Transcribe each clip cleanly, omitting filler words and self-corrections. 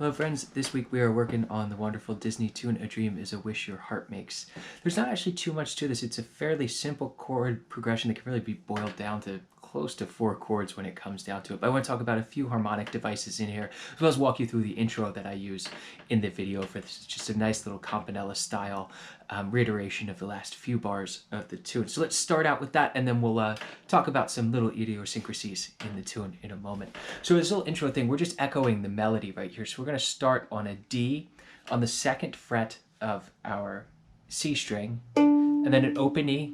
Hello friends, this week we are working on the wonderful Disney tune, A Dream is a Wish Your Heart Makes. There's not actually too much to this. It's a fairly simple chord progression that can really be boiled down to close to 4 chords when it comes down to it. But I want to talk about a few harmonic devices in here, as well as walk you through the intro that I use in the video for this. It's just a nice little campanella style reiteration of the last few bars of the tune. So let's start out with that, and then we'll talk about some little idiosyncrasies in the tune in a moment. So this little intro thing, we're just echoing the melody right here. So we're going to start on a D on the 2nd fret of our C string, and then an open E.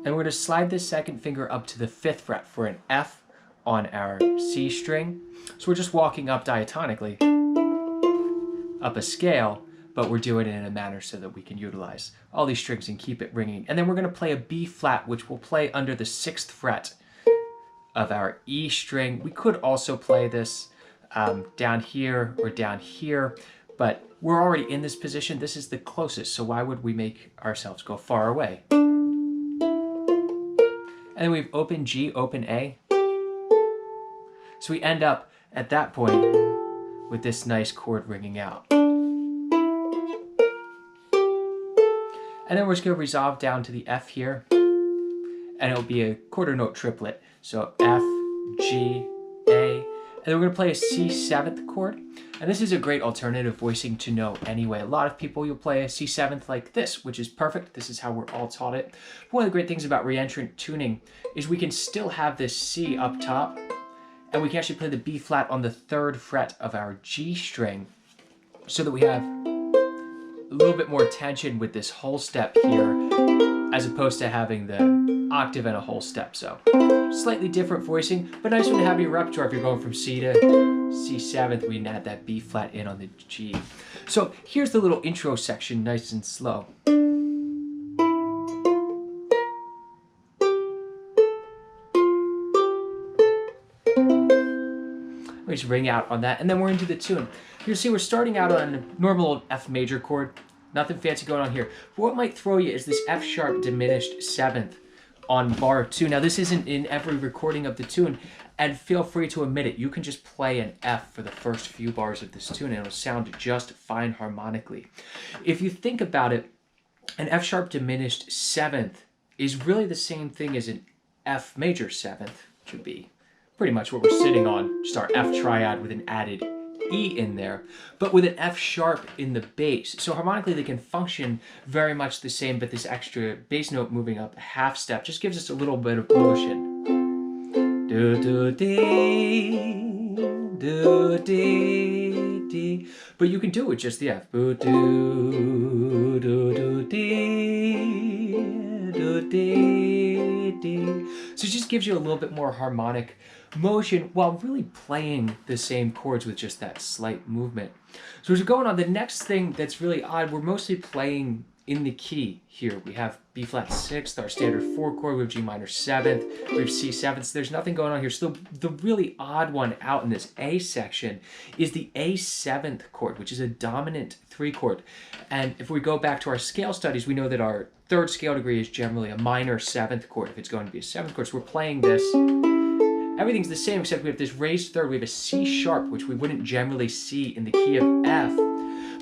And we're going to slide this 2nd finger up to the 5th fret for an F on our C string. So we're just walking up diatonically, up a scale, but we're doing it in a manner so that we can utilize all these strings and keep it ringing. And then we're going to play a B flat, which will play under the 6th fret of our E string. We could also play this down here or down here, but we're already in this position. This is the closest, so why would we make ourselves go far away? And then we have open G, open A. So we end up at that point with this nice chord ringing out. And then we're just going to resolve down to the F here, and it'll be a quarter note triplet. So F, G, A, and then we're going to play a C7th chord. And this is a great alternative voicing to know anyway. A lot of people, you'll play a C7th like this, which is perfect. This is how we're all taught it. But one of the great things about reentrant tuning is we can still have this C up top, and we can actually play the B flat on the 3rd fret of our G string, so that we have a little bit more tension with this whole step here, as opposed to having the octave and a whole step. So slightly different voicing, but nice one to have in your repertoire if you're going from C to C7th. We can add that B flat in on the G. So here's the little intro section, nice and slow. Let me just ring out on that, and then we're into the tune. You'll see we're starting out on a normal F major chord. Nothing fancy going on here. But what might throw you is this F sharp diminished 7th on bar 2. Now this isn't in every recording of the tune, and feel free to omit it. You can just play an F for the first few bars of this tune and it'll sound just fine harmonically. If you think about it, an F sharp diminished 7th is really the same thing as an F major 7th, which would be pretty much what we're sitting on, just our F triad with an added E in there, but with an F sharp in the bass. So harmonically they can function very much the same, but this extra bass note moving up a half step just gives us a little bit of motion. Do do dee, do dee dee. But you can do it just the F. Do do do dee, do dee dee. So it just gives you a little bit more harmonic motion while really playing the same chords with just that slight movement. So as we're going on, the next thing that's really odd, we're mostly playing in the key here. We have B flat 6th, our standard 4 chord, we have G minor 7th, we have C7th, so there's nothing going on here. So the really odd one out in this A section is the A7th chord, which is a dominant 3 chord. And if we go back to our scale studies, we know that our 3rd scale degree is generally a minor 7th chord if it's going to be a 7th chord. So we're playing this. Everything's the same except we have this raised 3rd, we have a C sharp, which we wouldn't generally see in the key of F,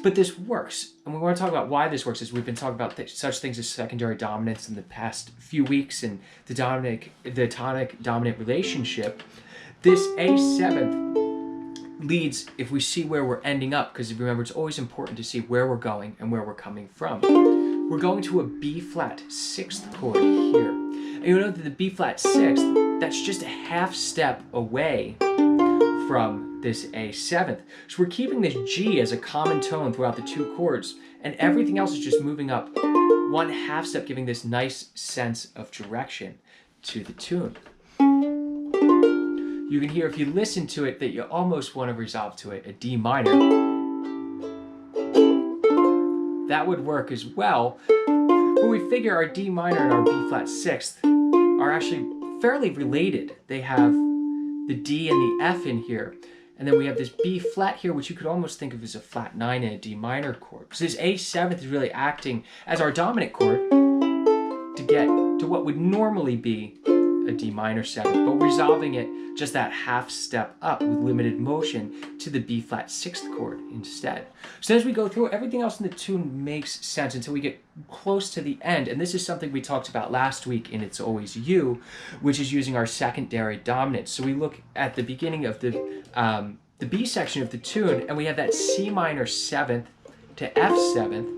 but this works. And we want to talk about why this works, as we've been talking about such things as secondary dominance in the past few weeks and the tonic-dominant relationship. This A7th leads if we see where we're ending up, because remember, it's always important to see where we're going and where we're coming from. We're going to a B flat 6th chord here. And you'll note that the B flat 6th, that's just a half step away from this A7th. So we're keeping this G as a common tone throughout the 2 chords, and everything else is just moving up 1 half step, giving this nice sense of direction to the tune. You can hear, if you listen to it, that you almost want to resolve to it a D minor. That would work as well, but we figure our D minor and our B flat 6th are actually fairly related. They have the D and the F in here, and then we have this B flat here, which you could almost think of as a flat 9 and a D minor chord. So this A7th is really acting as our dominant chord to get to what would normally be a a D minor 7th, but resolving it just that half step up with limited motion to the B flat 6th chord instead. So as we go through, everything else in the tune makes sense until we get close to the end, and this is something we talked about last week in It's Always You, which is using our secondary dominant. So we look at the beginning of the B section of the tune, and we have that C minor 7th to F 7th,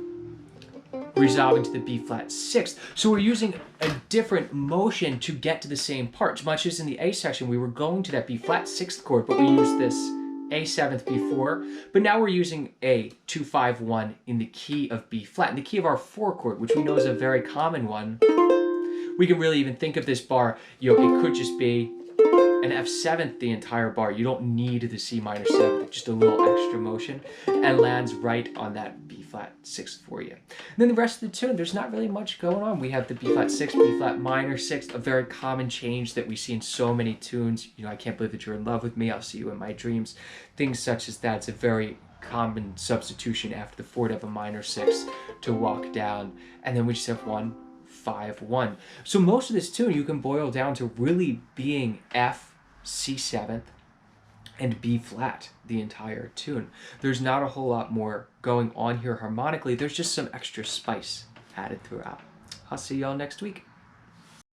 resolving to the B flat 6th. So we're using a different motion to get to the same part. Much as in the A section, we were going to that B flat 6th chord, but we used this A 7th before. But now we're using A 2-5-1 in the key of B flat, in the key of our 4 chord, which we know is a very common one. We can really even think of this bar, it could just be an F7th the entire bar. You don't need the C minor 7th, just a little extra motion, and lands right on that B flat 6th for you. And then the rest of the tune, there's not really much going on. We have the B flat 6th, B flat minor 6th, a very common change that we see in so many tunes. I can't believe that you're in love with me, I'll see you in my dreams. Things such as that. It's a very common substitution after the 4 to have a minor 6 to walk down, and then we just have 1, 5, 1. So most of this tune you can boil down to really being F, C 7th, and B flat the entire tune. There's not a whole lot more going on here harmonically. There's just some extra spice added throughout. I'll see y'all next week.